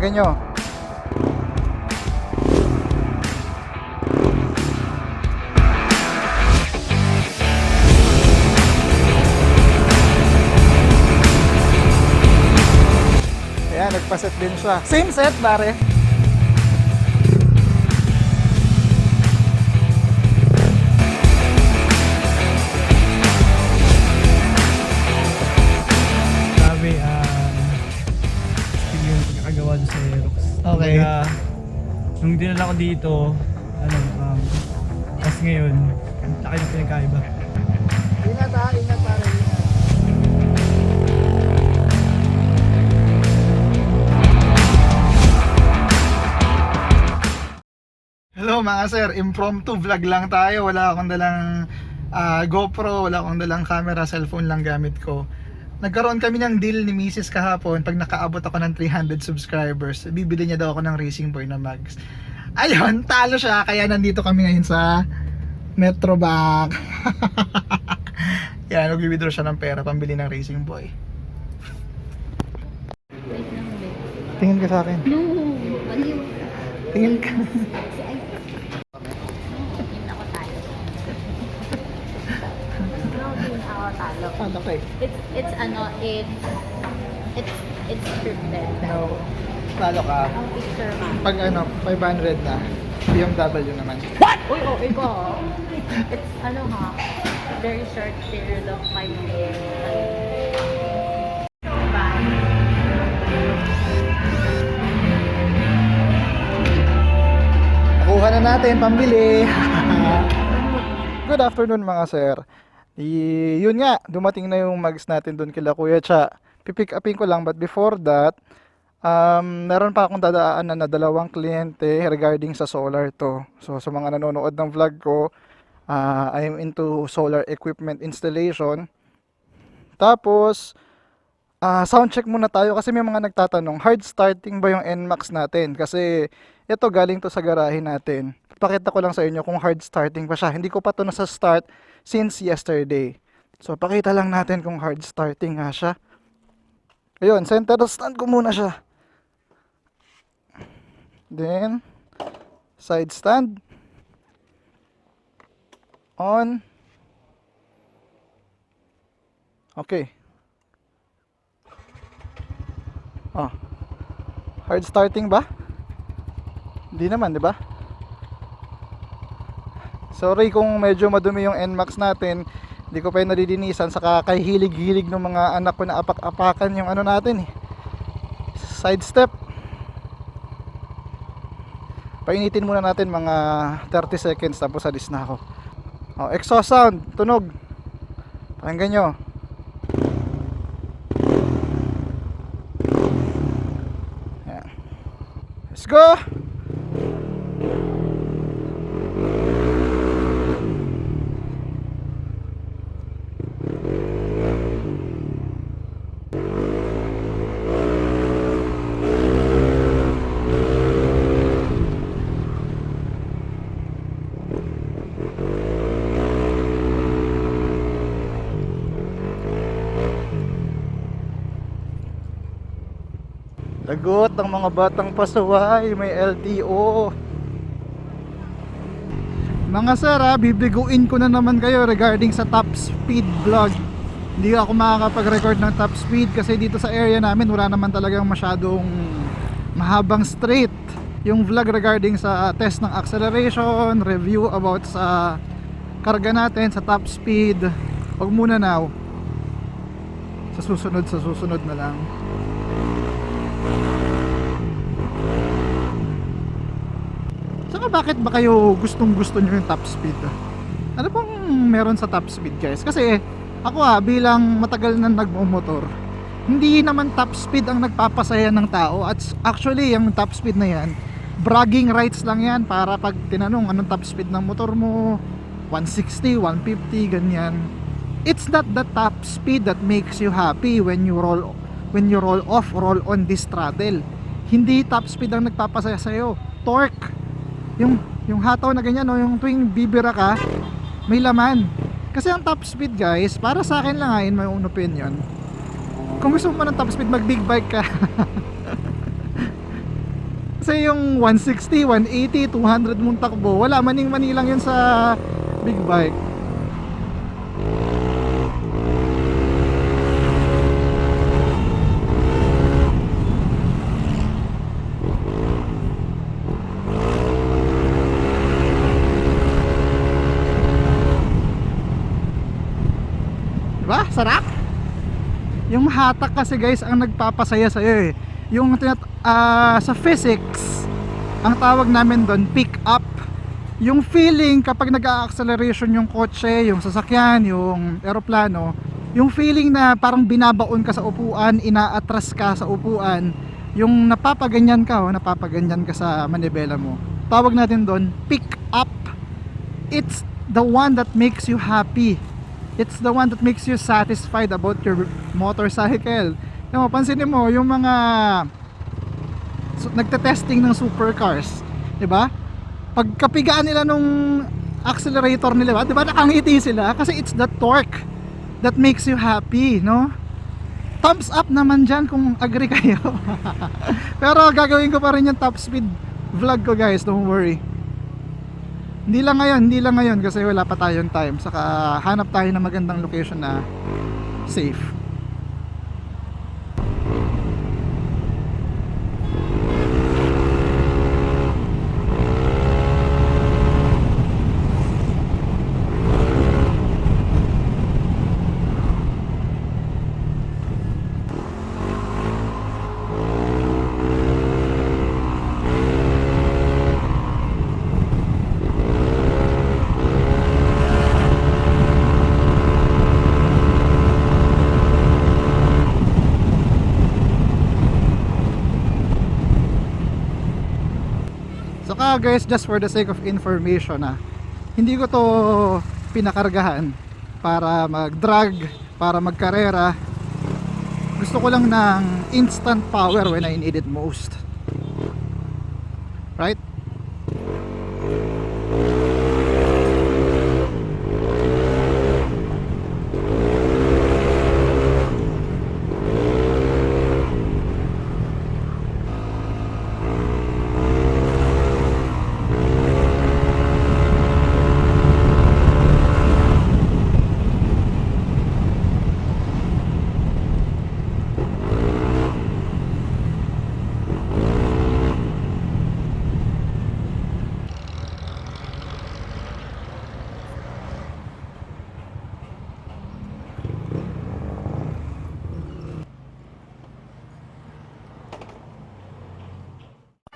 Pakinggan nyo. Ayan, nagpaset din siya. Same set, pare. Sabi, still yung pagkakagawa doon sa Aerox. Okay. Kumbaga, nung dinala ko dito, tapos ngayon, ang laki ng pinagkaiba. Ingat ha, ingat pare. Hello mga sir, impromptu vlog lang tayo. Wala akong dalang GoPro, wala akong dalang camera, cellphone lang gamit ko. Nagkaroon kami ng deal ni Mrs. kahapon. Pag nakaabot ako ng 300 subscribers, bibili niya daw ako ng Racing Boy na mags. Ayun, talo siya, kaya nandito kami ngayon sa Metrobank. Yan, mag-withdraw siya ng pera pambili ng Racing Boy. Wait lang, wait. Tingin ka sa akin. No, baliw. Tingin ka. Yun ako talo. No, yun ako talo. Paano ka eh? It's scripted. No, talo ka. Ang picture man. Pag 500 na, BMW naman. Uy, oh, ikaw. It's very short period of my life. Bye. Nakuha na natin, pambili. Good afternoon mga sir. Yun nga, dumating na yung mags natin doon kila Kuya Cha. Pipick upin ko lang, but before that, meron pa akong dadaanan na dalawang kliyente regarding sa solar to. So sa mga nanonood ng vlog ko, I'm into solar equipment installation. Tapos, sound check muna tayo kasi may mga nagtatanong, hard starting ba yung NMAX natin? Kasi ito galing to sa garahe natin. Pakita ko lang sa inyo kung hard starting pa siya. Hindi ko pa to nasa start since yesterday. So pakita lang natin kung hard starting nga siya. Ayun, center stand ko muna siya. Then, side stand. On. Okay. Oh. Hard starting ba? Hindi naman, di ba? Sorry kung medyo madumi yung NMAX natin. Hindi ko pa yung nalilinisan. Saka kahilig-hilig ng mga anak ko na apak-apakan yung natin eh. Side step. Painitin muna natin mga 30 seconds tapos alis na ako. Oh, exhaust sound, tunog. Pakinggan nyo. Ayan. Let's go! Lagot ng mga batang pasaway, may LTO. Mga sir bibiguin ko na naman kayo regarding sa top speed vlog. Hindi ako makakapag-record ng top speed kasi dito sa area namin wala naman talagang masyadong mahabang straight. Yung vlog regarding sa test ng acceleration, review about sa karga natin sa top speed, wag muna now. Sa susunod na lang. Saka bakit ba kayo gustong-gusto nyo yung top speed? Ano bang meron sa top speed guys? Kasi ako bilang matagal na nagmumotor, hindi naman top speed ang nagpapasaya ng tao. At actually yung top speed na yan, bragging rights lang yan para pag tinanong anong top speed ng motor mo, 160, 150, ganyan. It's not the top speed that makes you happy when you roll off, roll on this throttle. Hindi top speed ang nagpapasaya sa'yo. Torque. Yung hataw na ganyan, no? Yung tuwing bibira ka, may laman. Kasi ang top speed guys, para sa akin lang in my own opinion, kung gusto mo ng top speed, mag big bike ka. Kasi yung 160, 180, 200 mong takbo, wala, maning-mani lang yun sa big bike. Diba? Sarap! Yung hatak kasi guys ang nagpapasaya sa'yo eh. Yung sa physics, ang tawag namin doon, pick up. Yung feeling kapag nag-a-acceleration yung kotse, yung sasakyan, yung eroplano, yung feeling na parang binabaon ka sa upuan, inaatras ka sa upuan, yung napapaganyan ka sa manibela mo. Tawag natin doon, pick up. It's the one that makes you happy. It's the one that makes you satisfied about your motorcycle. Yung pansinin mo, yung mga nagte-testing ng supercars, 'di ba? Pagkapigaan nila nung accelerator nila, 'di ba? Nakangiti sila kasi it's the torque that makes you happy, no? Thumbs up naman dyan kung agree kayo. Pero gagawin ko pa rin yung top speed vlog ko guys, don't worry. Hindi lang ngayon kasi wala pa tayong time. Saka hanap tayo ng magandang location na safe. Saka guys, just for the sake of information hindi ko to pinakargahan para mag-drag, para magkarera. Gusto ko lang ng instant power when I need it most. Right?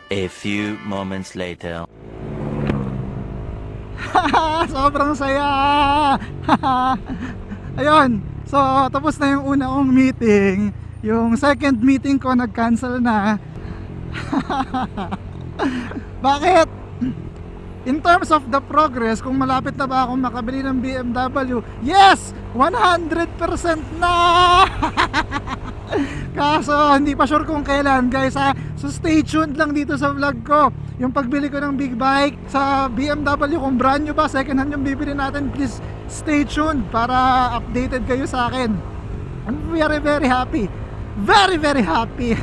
A few moments later. Sobrang saya. Ayun. So, tapos na yung una kong meeting. Yung second meeting ko nag-cancel na. Bakit? In terms of the progress, kung malapit na ba akong makabili ng BMW, yes! 100% na! Kaso hindi pa sure kung kailan guys so stay tuned lang dito sa vlog ko. Yung pagbili ko ng big bike sa BMW, kung brand new ba, second hand yung bibili natin, please stay tuned para updated kayo sa akin. I'm very very happy. Very very happy.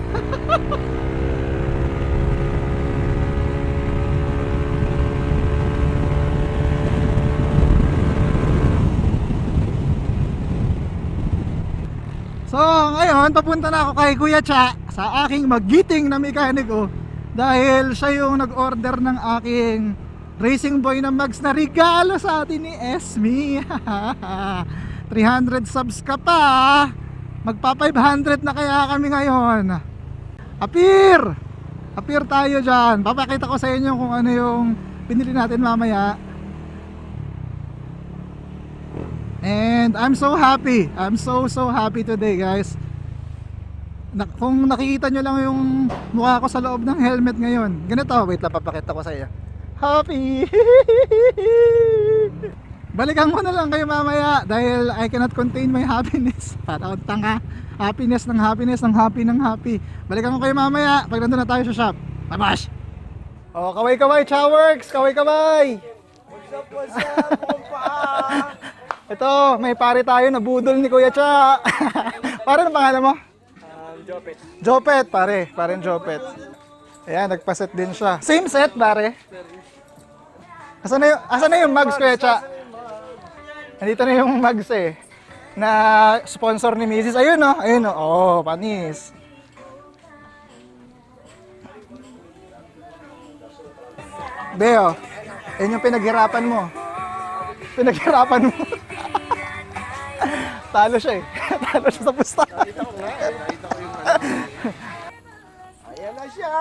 So ngayon, papunta na ako kay Kuya Cha sa aking magiting na mekaniko dahil siya yung nag-order ng aking Racing Boy na mags na regalo sa atin ni Esme. 300 subs ka pa, magpa 500 na kaya kami ngayon. Appear tayo dyan. Papakita ko sa inyo kung ano yung pinili natin mamaya. And I'm so happy. I'm so happy today guys. Kung nakikita nyo lang yung mukha ko sa loob ng helmet ngayon. Ganito, wait lang, papakita ko sa iyo. Happy! Balikan ko na lang kayo mamaya dahil I cannot contain my happiness. Para akong tanga. Happiness ng happy. Balikan ko kayo mamaya pag nandun na tayo sa shop. Babash! Oh, kaway-kaway, Chaworks! Kaway-kaway! What's up? Ito, may pare tayo na budol ni Kuya Cha. Pare, ano pangalan mo? Jopet. Jopet, pare. Pareng Jopet. Ayan, nagpaset din siya. Same set, pare. Asan na yung mugs, Kuya Cha? Nandito na yung mugs eh. Na sponsor ni Mrs. Ayun no, ayun no. Oh, panis. Beo, ayun yung pinaghirapan mo. Pinaghirapan mo. Talo siya eh. Talo siya sa pusta. Ayan na siya.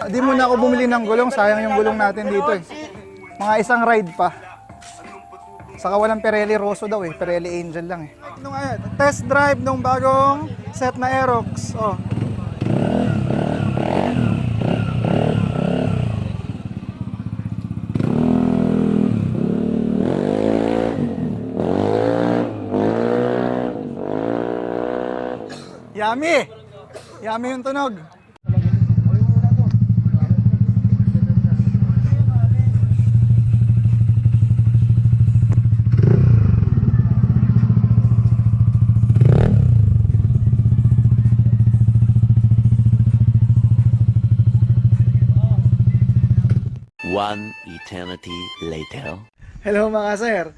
Di muna ako bumili ng gulong, sayang yung gulong natin dito eh. Mga isang ride pa. Saka walang Pirelli Rosso daw eh, Pirelli Angel lang eh. Test drive nung bagong set na Aerox. Oh. Yummy! Yummy yung tunog. One eternity later. Hello mga sir.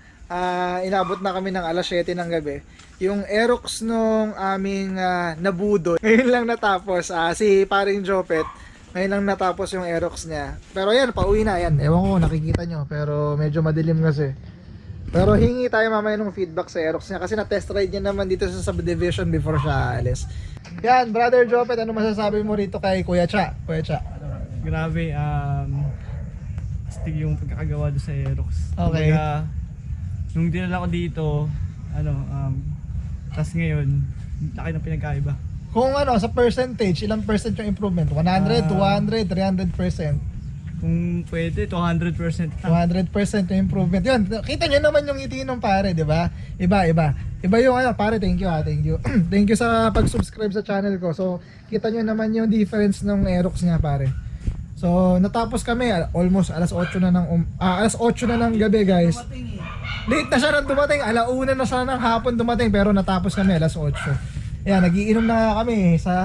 Inabot na kami ng alas 7 ng gabi. Yung Aerox nung aming nabudo, ngayon lang natapos. Si paring Jopet, ngayon lang natapos yung Aerox niya. Pero yan, pauwi na yan. Ewan ko, nakikita nyo. Pero medyo madilim kasi. Pero hingi tayo mamaya ng feedback sa Aerox niya. Kasi na-test ride niya naman dito sa subdivision before siya alis. Yan, brother Jopet, ano masasabi mo rito kay Kuya Cha? Kuya Cha. Grabe, astig yung pagkakagawa doon sa Aerox. Okay. Kumbaga, nung dinala ko dito, tas ngayon, laki ng pinagkaiba. Kung ano, sa percentage, ilang percent yung improvement? 100, 200, 300%. Kung pwede, 200%. 200% yung improvement. Yun, kita nyo naman yung ngiti ng pare, di ba? Iba yung ano, pare, thank you thank you. Thank you sa pag-subscribe sa channel ko. So, kita nyo naman yung difference ng Aerox niya, pare. So, natapos kami, almost alas 8 na ng gabi, guys. Late na siya nang dumating, alauna na siya ng hapon dumating, pero natapos kami alas 8. Ayan, nagiinom na nga kami sa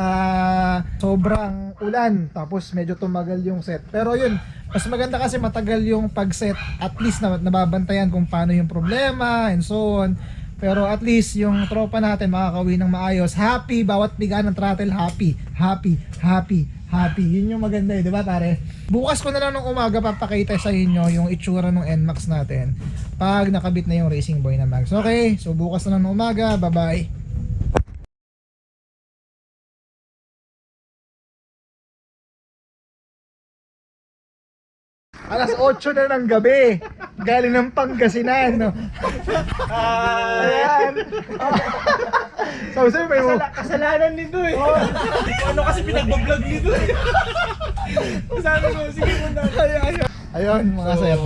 sobrang ulan, tapos medyo tumagal yung set. Pero yun, mas maganda kasi matagal yung pag-set, at least nababantayan kung paano yung problema, and so on. Pero at least yung tropa natin makakauwi ng maayos. Happy, bawat biga ng throttle, happy. Yun yung maganda di ba pare? Bukas ko na lang ng umaga papakita sa inyo yung itsura ng NMAX natin pag nakabit na yung Racing Boy na Max. Okay, so bukas na lang ng umaga, bye bye. Alas 8 na ng gabi. Galing ng Pangasinan, no? Ayan. So, sir, may mo... Kasalanan nito eh. Ano kasi pinagbablog nito eh. Sabi ko, sige mo na. Ayun, mga sir.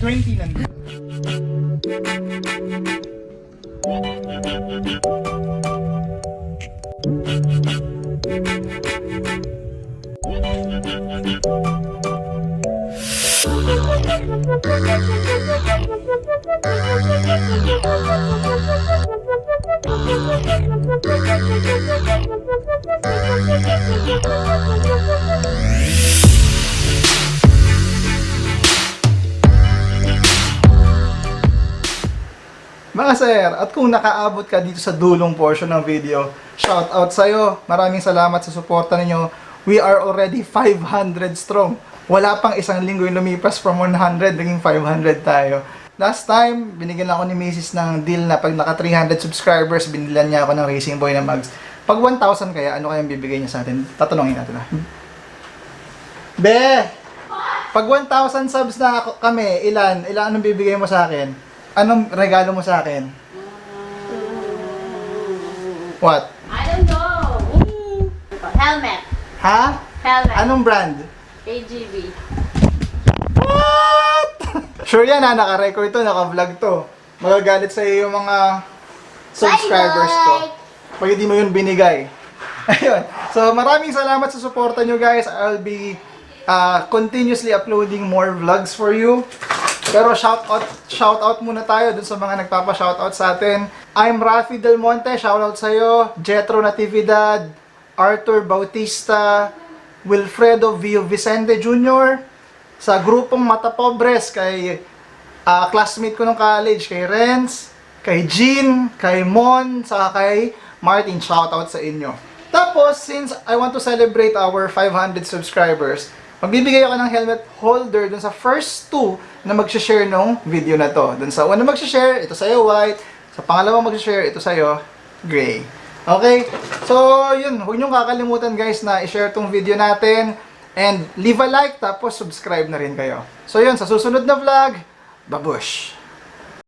20 lang. Mga sir, at kung nakaabot ka dito sa dulong portion ng video, shout out sa'yo. Maraming salamat sa suporta ninyo. We are already 500 strong. Wala pang isang linggo yung lumipas from 100, naging 500 tayo. Last time, binigyan ako ni Mrs. ng deal na pag naka 300 subscribers, binilan niya ako ng Racing Boy na Mags. Pag 1,000 kaya, ano kayang bibigay niya sa atin? Tatanungin natin na. Be! Pag 1,000 subs na kami, ilan anong bibigay mo sa akin? Anong regalo mo sa akin? What? I don't know. Helmet. Ha? Helmet. Anong brand? AGV. What? Sure yan ha, naka-record to, naka-vlog to. Magagalit sa iyo yung mga subscribers ko. Pag hindi mo yun binigay. Ayun. So, maraming salamat sa suporta nyo guys. I'll be continuously uploading more vlogs for you. Pero shoutout muna tayo dun sa mga nagpapa-shoutout sa atin. I'm Rafi Del Monte, shoutout sa'yo. Jetro Natividad, Arthur Bautista, Wilfredo Vio Vicente Jr. Sa grupong Mata Pobres, kay classmate ko nung college, kay Renz, kay Jean, kay Mon, saka kay Martin, shoutout sa inyo. Tapos, since I want to celebrate our 500 subscribers, magbibigay ako ng helmet holder dun sa first 2 na mag-share nung video na to. Dun sa una mag-share, ito sa'yo white. Sa pangalawang mag-share, ito sa'yo gray. Okay? So, yun. Huwag niyong kakalimutan guys na i-share tong video natin. And leave a like, tapos subscribe na rin kayo. So yun, sa susunod na vlog, babush!